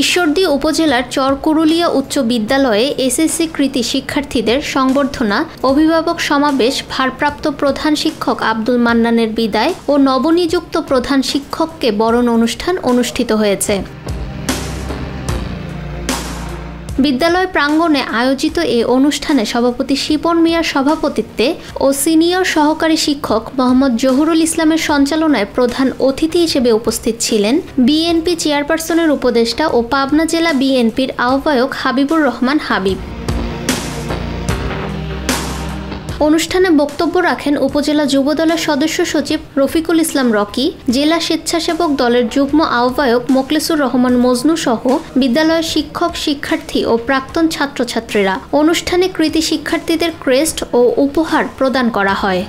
ঈশ্বরদী উপজেলার চরকুরুলিয়া উচ্চ বিদ্যালয়ে এসএসসি কৃতী শিক্ষার্থীদের সংবর্ধনা, অভিভাবক সমাবেশ, ভারপ্রাপ্ত প্রধান শিক্ষক আব্দুল মান্নানের বিদায় ও নবনিযুক্ত প্রধান শিক্ষককে বরণ অনুষ্ঠান অনুষ্ঠিত হয়েছে। বিদ্যালয় প্রাঙ্গণে আয়োজিত এ অনুষ্ঠানে সভাপতি শিপন মিয়ার সভাপতিত্বে ও সিনিয়র সহকারী শিক্ষক মোহাম্মদ জহুরুল ইসলামের সঞ্চালনায় প্রধান অতিথি হিসেবে উপস্থিত ছিলেন বিএনপি চেয়ারপারসনের উপদেষ্টা ও পাবনা জেলা বিএনপির আহ্বায়ক হাবিবুর রহমান হাবিব। অনুষ্ঠানে বক্তব্য রাখেন উপজেলা যুবদলের সদস্য সচিব রফিকুল ইসলাম রকি, জেলা স্বেচ্ছাসেবক দলের যুগ্ম আহ্বায়ক মোখলেসুর রহমান মজনু সহ বিদ্যালয়ের শিক্ষক, শিক্ষার্থী ও প্রাক্তন ছাত্রছাত্রীরা। অনুষ্ঠানে কৃতী শিক্ষার্থীদের ক্রেস্ট ও উপহার প্রদান করা হয়।